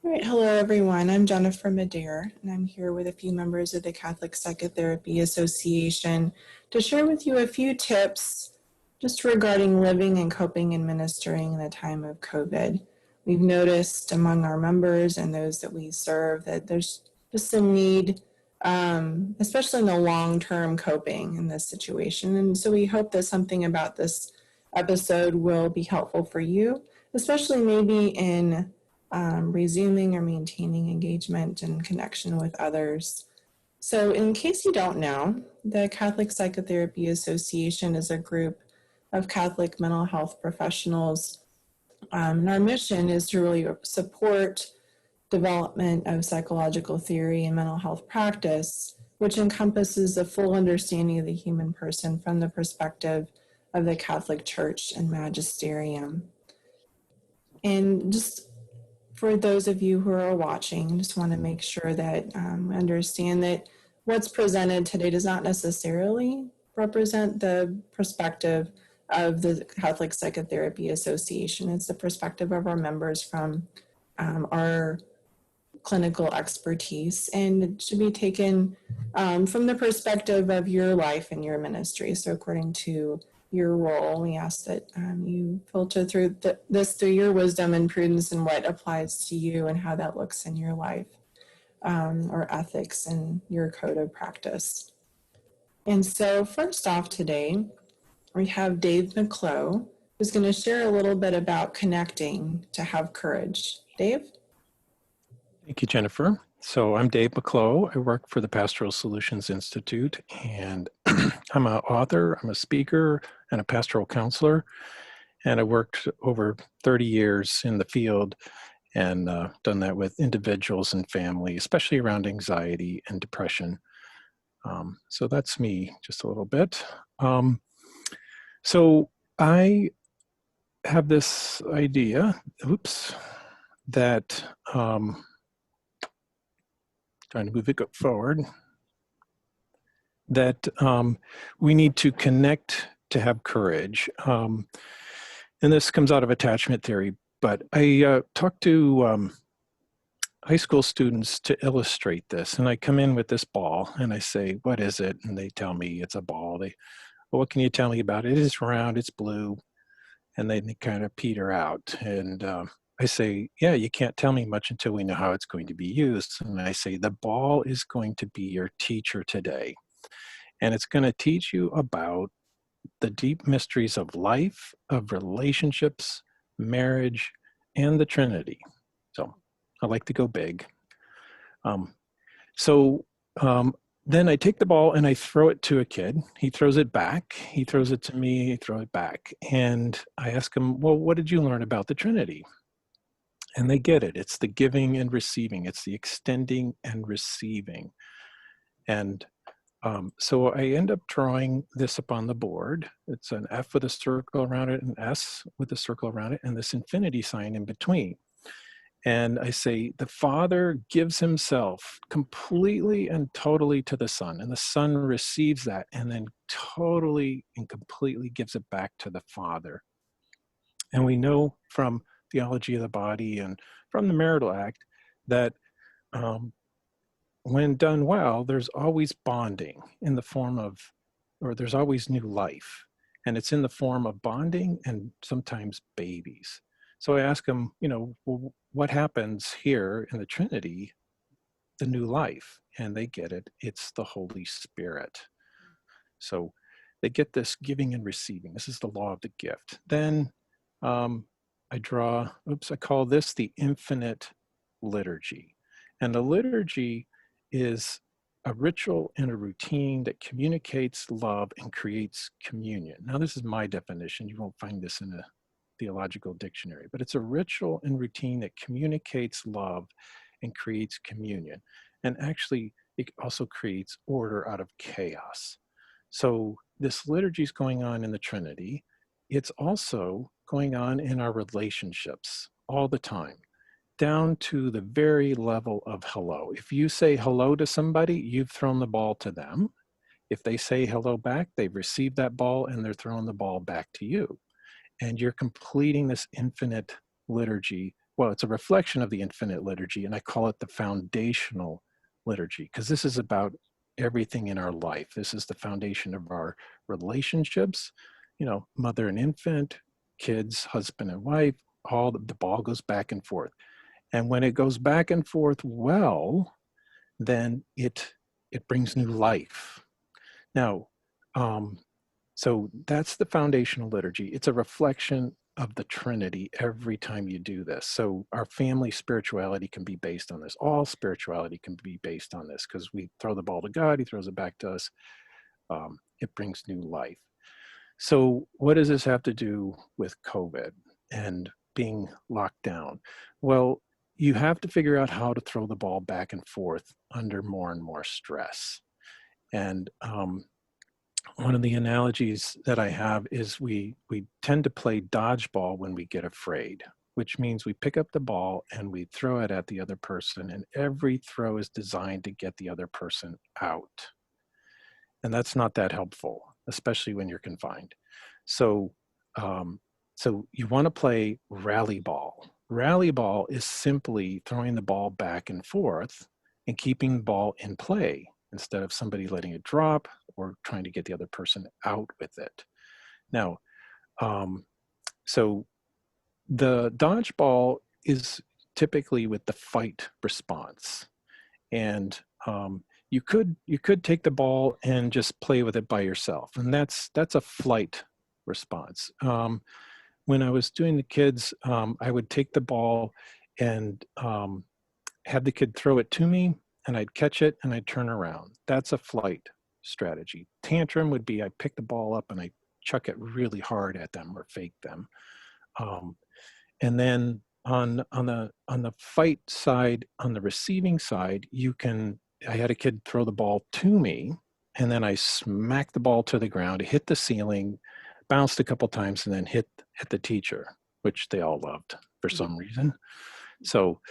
All right, hello everyone. I'm Jennifer Madere, and I'm here with a few members of the Catholic Psychotherapy Association to share with you a few tips just regarding living and coping and ministering in the time of COVID. We've noticed among our members and those that we serve that there's just a need, especially in the long-term coping in this situation. And so we hope that something about this episode will be helpful for you, especially maybe in resuming or maintaining engagement and connection with others. So in case you don't know, the Catholic Psychotherapy Association is a group of Catholic mental health professionals. And our mission is to really support development of psychological theory and mental health practice, which encompasses a full understanding of the human person from the perspective of the Catholic Church and Magisterium. And just for those of you who are watching, just want to make sure that we understand that what's presented today does not necessarily represent the perspective of the Catholic Psychotherapy Association. It's the perspective of our members from our clinical expertise, and it should be taken from the perspective of your life and your ministry. So according to your role, we ask that you filter through this through your wisdom and prudence and what applies to you and how that looks in your life or ethics and your code of practice. And so first off today, we have Dave McClow, who's going to share a little bit about connecting to have courage. Dave? Thank you, Jennifer. So I'm Dave McClow. I work for the Pastoral Solutions Institute, and I'm an author, I'm a speaker, and a pastoral counselor. And I worked over 30 years in the field and done that with individuals and family, especially around anxiety and depression. So that's me just a little bit. So I have this idea, that trying to move it forward, that we need to connect to have courage. And this comes out of attachment theory, but I talk to high school students to illustrate this. And I come in with this ball and I say, what is it? And they tell me it's a ball. Well, what can you tell me about it? It's round, it's blue. And they kind of peter out. And I say, yeah, you can't tell me much until we know how it's going to be used. And I say, the ball is going to be your teacher today. And it's going to teach you about the deep mysteries of life, of relationships, marriage, and the Trinity. So I like to go big. Then I take the ball and I throw it to a kid. He throws it back. He throws it to me. He throws it back. And I ask him, well, what did you learn about the Trinity? And they get it. It's the giving and receiving. It's the extending and receiving. And so I end up drawing this up on the board. It's an F with a circle around it, an S with a circle around it, and this infinity sign in between. And I say, the Father gives himself completely and totally to the Son, and the Son receives that and then totally and completely gives it back to the Father. And we know from theology of the body and from the marital act that when done well, there's always bonding in the form of, or there's always new life. And it's in the form of bonding and sometimes babies. So I ask them, well, what happens here in the Trinity, the new life? And they get it. It's the Holy Spirit. So they get this giving and receiving. This is the law of the gift. Then I call this the infinite liturgy. And the liturgy is a ritual and a routine that communicates love and creates communion. Now, this is my definition. You won't find this in a theological dictionary, but it's a ritual and routine that communicates love and creates communion. And actually, it also creates order out of chaos. So this liturgy is going on in the Trinity. It's also going on in our relationships all the time, down to the very level of hello. If you say hello to somebody, you've thrown the ball to them. If they say hello back, they've received that ball and they're throwing the ball back to you. And you're completing this infinite liturgy well, it's a reflection of the infinite liturgy, and I call it the foundational liturgy, because this is about everything in our life. This is the foundation of our relationships, mother and infant, kids, husband and wife, all the ball goes back and forth. And when it goes back and forth well, then it brings new life. Now, so that's the foundational liturgy. It's a reflection of the Trinity every time you do this. So our family spirituality can be based on this. All spirituality can be based on this, because we throw the ball to God, he throws it back to us. It brings new life. So what does this have to do with COVID and being locked down? Well, you have to figure out how to throw the ball back and forth under more and more stress. And one of the analogies that I have is we tend to play dodgeball when we get afraid, which means we pick up the ball and we throw it at the other person, and every throw is designed to get the other person out. And that's not that helpful, especially when you're confined. So, so you want to play rally ball. Rally ball is simply throwing the ball back and forth and keeping the ball in play, instead of somebody letting it drop or trying to get the other person out with it. Now, so the dodgeball is typically with the fight response. And you could take the ball and just play with it by yourself. And that's a flight response. When I was doing the kids, I would take the ball and have the kid throw it to me, and I'd catch it and I'd turn around. That's a flight strategy. Tantrum would be I pick the ball up and I chuck it really hard at them or fake them. And then on the fight side, on the receiving side, I had a kid throw the ball to me, and then I smacked the ball to the ground. It hit the ceiling, bounced a couple times, and then hit the teacher, which they all loved for some reason. So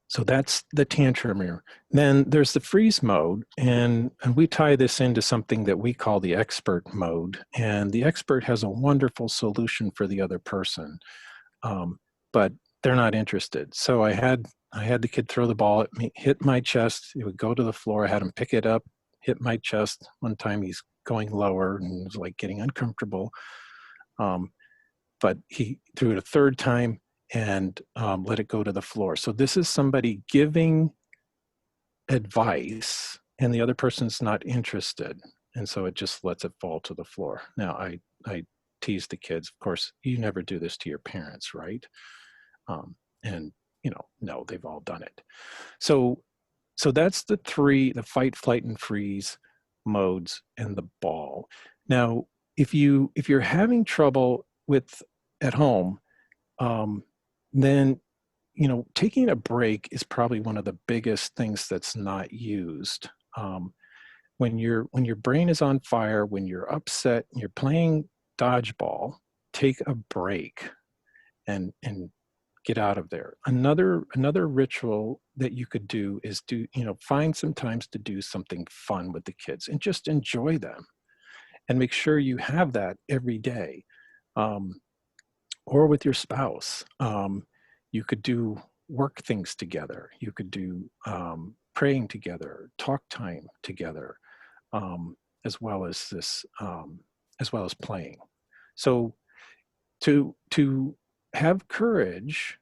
so that's the tantrum. Then there's the freeze mode, and we tie this into something that we call the expert mode. And the expert has a wonderful solution for the other person, but they're not interested. So I had the kid throw the ball at me, hit my chest. It would go to the floor. I had him pick it up, hit my chest. One time he's going lower and was like getting uncomfortable. But he threw it a third time and let it go to the floor. So this is somebody giving advice and the other person's not interested. And so it just lets it fall to the floor. Now I tease the kids, of course, you never do this to your parents, right? And no, they've all done it. So that's the fight, flight, and freeze modes and the ball. Now, if you're having trouble with at home, then taking a break is probably one of the biggest things that's not used. When your brain is on fire, when you're upset, you're playing dodgeball, take a break and get out of there. Another ritual that you could do is find some times to do something fun with the kids and just enjoy them, and make sure you have that every day. Or with your spouse. You could do work things together. You could do praying together, talk time together, as well as playing. So to have courage,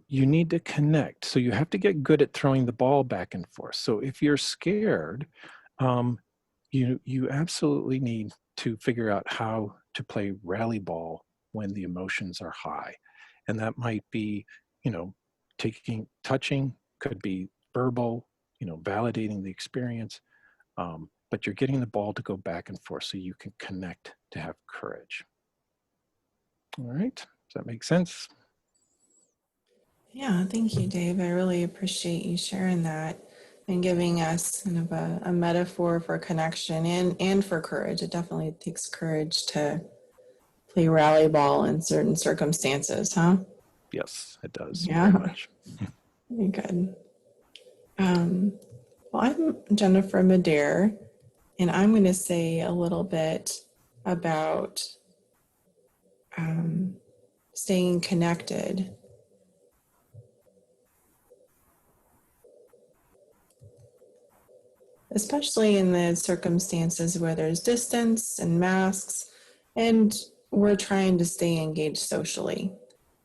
you need to connect. So you have to get good at throwing the ball back and forth. So if you're scared, you absolutely need to figure out how to play rally ball when the emotions are high. And that might be, touching, could be verbal, validating the experience, but you're getting the ball to go back and forth so you can connect to have courage. All right, does that make sense? Yeah, thank you, Dave. I really appreciate you sharing that and giving us kind of a metaphor for connection and for courage. It definitely takes courage to play rally ball in certain circumstances, huh? Yes, it does. Yeah, Very much. very good. Well, I'm Jennifer Madere, and I'm going to say a little bit about staying connected. Especially in the circumstances where there's distance and masks, and we're trying to stay engaged socially.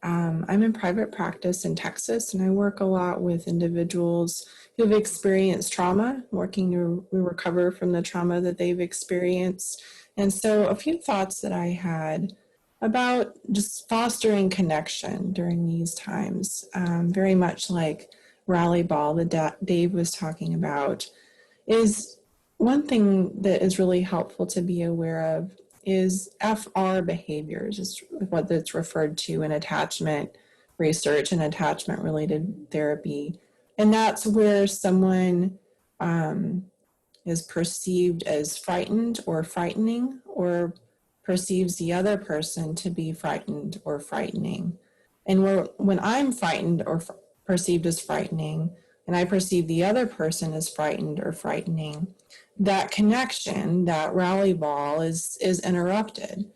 I'm in private practice in Texas, and I work a lot with individuals who've experienced trauma, working to recover from the trauma that they've experienced. And so, a few thoughts that I had about just fostering connection during these times, very much like Rally Ball that Dave was talking about, is one thing that is really helpful to be aware of is FR behaviors, is what that's referred to in attachment research and attachment related therapy. And that's where someone is perceived as frightened or frightening, or perceives the other person to be frightened or frightening. And when I'm frightened or perceived as frightening, and I perceive the other person as frightened or frightening, that connection, that rally ball is interrupted.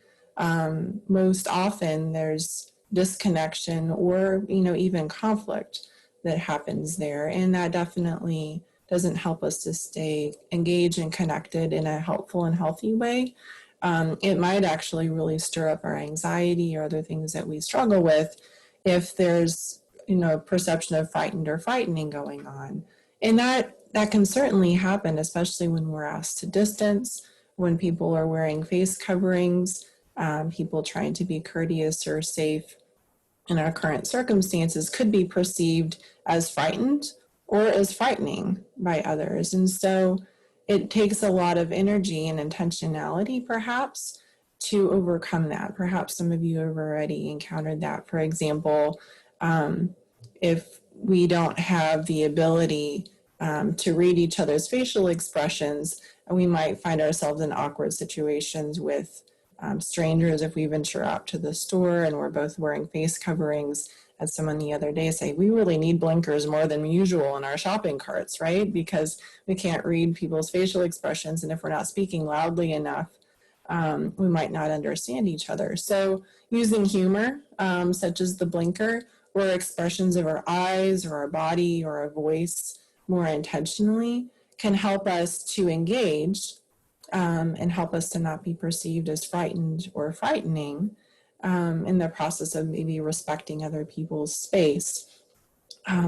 Most often there's disconnection or even conflict that happens there, and that definitely doesn't help us to stay engaged and connected in a helpful and healthy way. It might actually really stir up our anxiety or other things that we struggle with if there's perception of frightened or frightening going on. And that can certainly happen, especially when we're asked to distance, when people are wearing face coverings, people trying to be courteous or safe in our current circumstances could be perceived as frightened or as frightening by others. And so it takes a lot of energy and intentionality, perhaps, to overcome that. Perhaps some of you have already encountered that. For example, if we don't have the ability to read each other's facial expressions, we might find ourselves in awkward situations with strangers if we venture out to the store and we're both wearing face coverings. As someone the other day say, we really need blinkers more than usual in our shopping carts, right? Because we can't read people's facial expressions, and if we're not speaking loudly enough, we might not understand each other. So using humor, such as the blinker, or expressions of our eyes or our body or our voice more intentionally, can help us to engage and help us to not be perceived as frightened or frightening in the process of maybe respecting other people's space.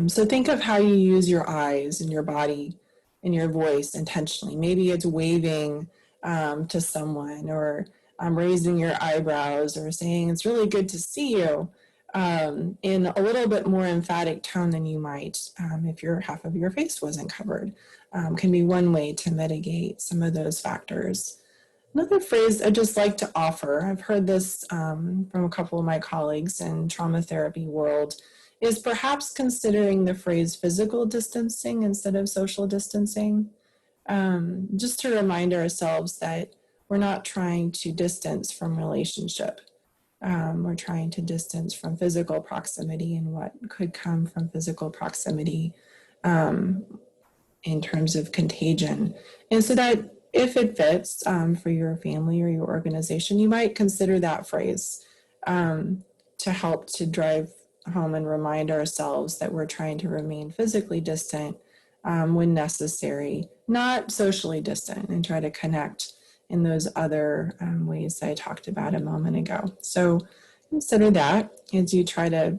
So think of how you use your eyes and your body and your voice intentionally. Maybe it's waving to someone, or raising your eyebrows, or saying it's really good to see you in a little bit more emphatic tone than you might if your half of your face wasn't covered. Can be one way to mitigate some of those factors. Another phrase I'd just like to offer, I've heard this from a couple of my colleagues in trauma therapy world, is perhaps considering the phrase physical distancing instead of social distancing. Just to remind ourselves that we're not trying to distance from relationship. We're trying to distance from physical proximity and what could come from physical proximity in terms of contagion. And so that if it fits for your family or your organization, you might consider that phrase to help to drive home and remind ourselves that we're trying to remain physically distant when necessary, not socially distant, and try to connect in those other ways that I talked about a moment ago. So consider that as you try to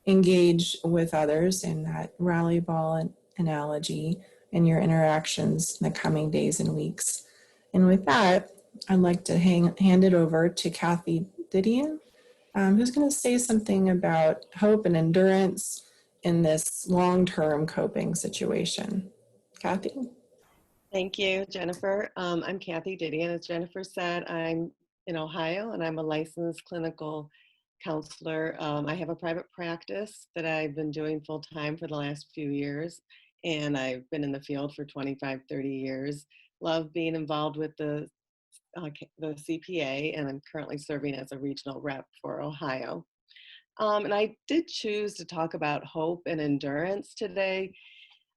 engage with others in that rally ball analogy in your interactions in the coming days and weeks. And with that, I'd like to hand it over to Kathy Didion, who's going to say something about hope and endurance in this long-term coping situation. Kathy? Thank you, Jennifer. I'm Kathy Didion. As Jennifer said, I'm in Ohio and I'm a licensed clinical counselor. I have a private practice that I've been doing full time for the last few years, and I've been in the field for 25, 30 years. Love being involved with the CPA, and I'm currently serving as a regional rep for Ohio. And I did choose to talk about hope and endurance today.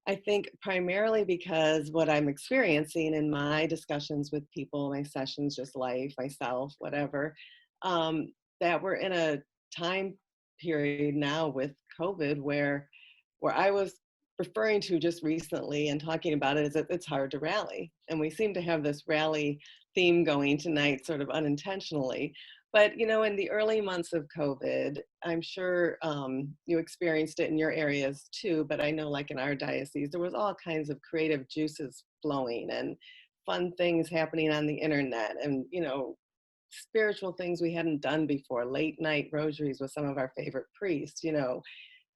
I think primarily because what I'm experiencing in my discussions with people, my sessions, just life, myself, whatever, that we're in a time period now with COVID where I was referring to just recently and talking about it is that it's hard to rally. And we seem to have this rally theme going tonight sort of unintentionally. But, you know, in the early months of COVID, I'm sure you experienced it in your areas too, but I know like in our diocese, there was all kinds of creative juices flowing and fun things happening on the internet and, you know, spiritual things we hadn't done before, late night rosaries with some of our favorite priests, you know,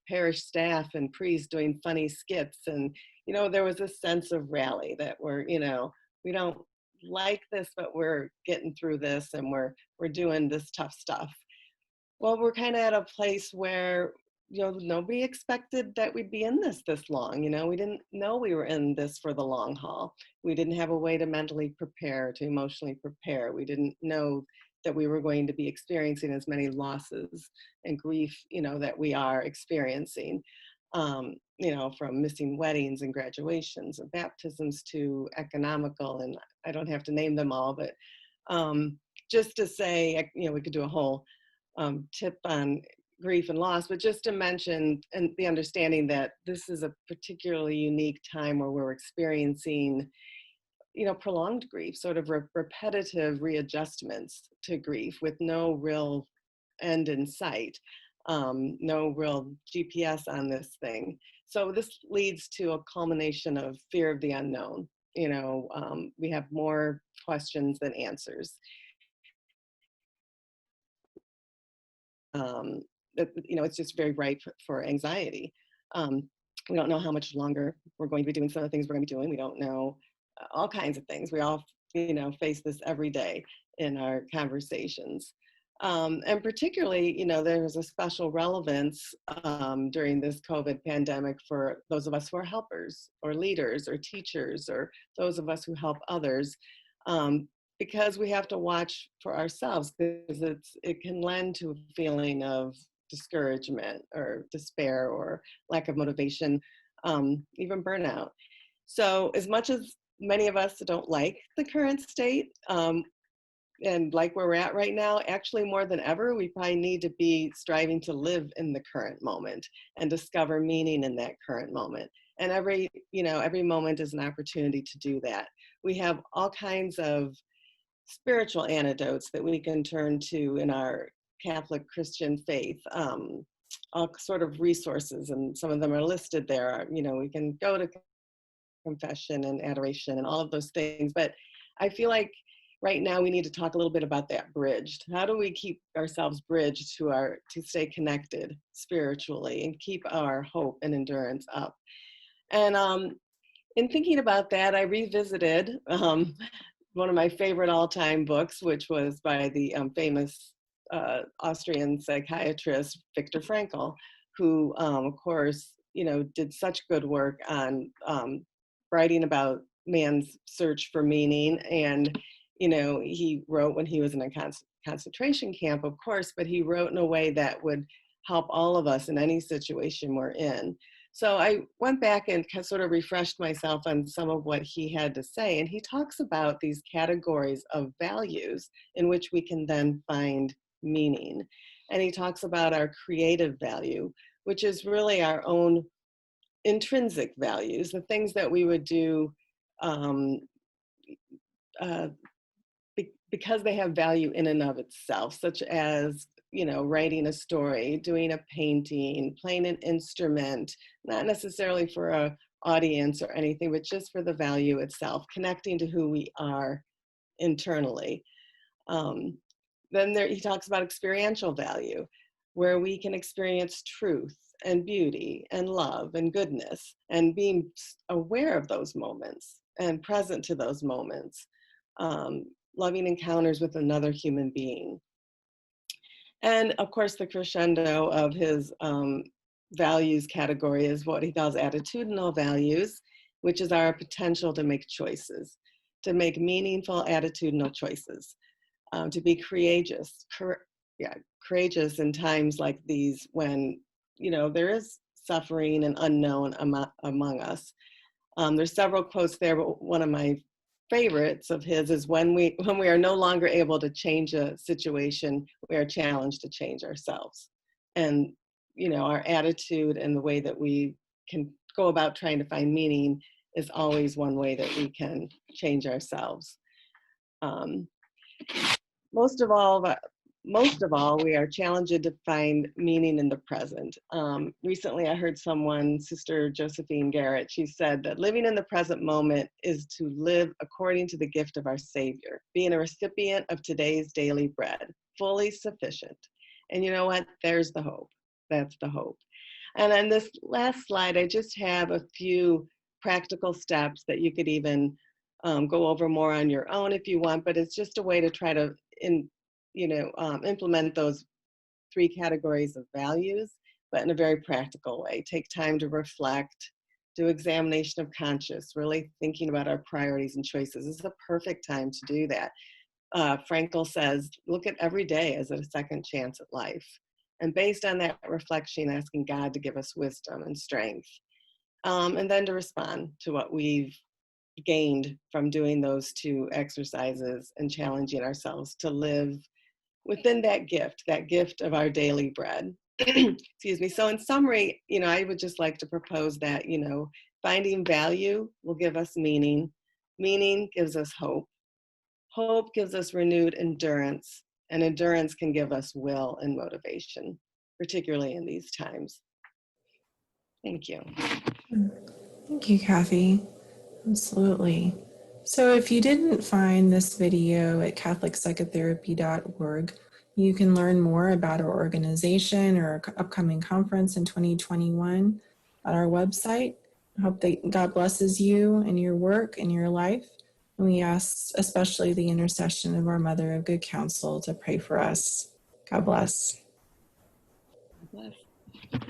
parish staff and priests doing funny skits. And, you know, there was a sense of rally that we're, you know, we don't like this, but we're getting through this and we're doing this tough stuff. Well, we're kind of at a place where, you know, nobody expected that we'd be in this long. You know, we didn't know we were in this for the long haul. We didn't have a way to mentally prepare, to emotionally prepare. We didn't know that we were going to be experiencing as many losses and grief, you know, that we are experiencing, you know, from missing weddings and graduations and baptisms to economical, and I don't have to name them all, but just to say, you know, we could do a whole tip on grief and loss, but just to mention and the understanding that this is a particularly unique time where we're experiencing, you know, prolonged grief, sort of repetitive readjustments to grief with no real end in sight, no real GPS on this thing. So this leads to a culmination of fear of the unknown. You know, we have more questions than answers. You know, it's just very ripe for anxiety. We don't know how much longer we're going to be doing some of the things we're going to be doing. We don't know all kinds of things. We all, you know, face this every day in our conversations. And particularly, you know, there's a special relevance during this COVID pandemic for those of us who are helpers or leaders or teachers or those of us who help others. Because we have to watch for ourselves, because it can lend to a feeling of discouragement or despair or lack of motivation, even burnout. So as much as many of us don't like the current state and like where we're at right now, actually more than ever, we probably need to be striving to live in the current moment and discover meaning in that current moment. And every moment is an opportunity to do that. We have all kinds of spiritual antidotes that we can turn to in our Catholic Christian faith, all sort of resources, and some of them are listed there. You know, we can go to confession and adoration and all of those things, but I feel like right now we need to talk a little bit about that bridged. How do we keep ourselves bridged to stay connected spiritually and keep our hope and endurance up? And in thinking about that, I revisited one of my favorite all-time books, which was by the famous Austrian psychiatrist Viktor Frankl, who, of course, you know, did such good work on writing about man's search for meaning. And, you know, he wrote when he was in a concentration camp, of course, but he wrote in a way that would help all of us in any situation we're in. So I went back and sort of refreshed myself on some of what he had to say. And he talks about these categories of values in which we can then find meaning. And he talks about our creative value, which is really our own intrinsic values, the things that we would do because they have value in and of itself, such as, you know, writing a story, doing a painting, playing an instrument, not necessarily for an audience or anything, but just for the value itself, connecting to who we are internally. Then he talks about experiential value, where we can experience truth and beauty and love and goodness, and being aware of those moments and present to those moments, loving encounters with another human being. And of course, the crescendo of his values category is what he calls attitudinal values, which is our potential to make choices, to make meaningful attitudinal choices, to be courageous, courageous in times like these when, you know, there is suffering and unknown among us. There's several quotes there, but one of my favorites of his is when we are no longer able to change a situation, we are challenged to change ourselves. And, you know, our attitude and the way that we can go about trying to find meaning is always one way that we can change ourselves. Most of all, we are challenged to find meaning in the present. Recently, I heard someone, Sister Josephine Garrett, she said that living in the present moment is to live according to the gift of our Savior, being a recipient of today's daily bread, fully sufficient. And you know what? There's the hope. That's the hope. And on this last slide, I just have a few practical steps that you could even go over more on your own if you want, but it's just a way to try to implement those 3 categories of values, but in a very practical way. Take time to reflect, do examination of conscience, really thinking about our priorities and choices. This is a perfect time to do that. Frankl says, look at every day as a second chance at life. And based on that reflection, asking God to give us wisdom and strength. And then to respond to what we've gained from doing those 2 exercises and challenging ourselves to live within that gift of our daily bread. Excuse me. So in summary, you know, I would just like to propose that, you know, finding value will give us meaning. Meaning gives us hope. Hope gives us renewed endurance, and endurance can give us will and motivation, particularly in these times. Thank you. Thank you, Kathy. Absolutely. So if you didn't find this video at catholicpsychotherapy.org, you can learn more about our organization or our upcoming conference in 2021 at our website. I hope that God blesses you and your work and your life. And we ask especially the intercession of our Mother of Good Counsel to pray for us. God bless. God bless.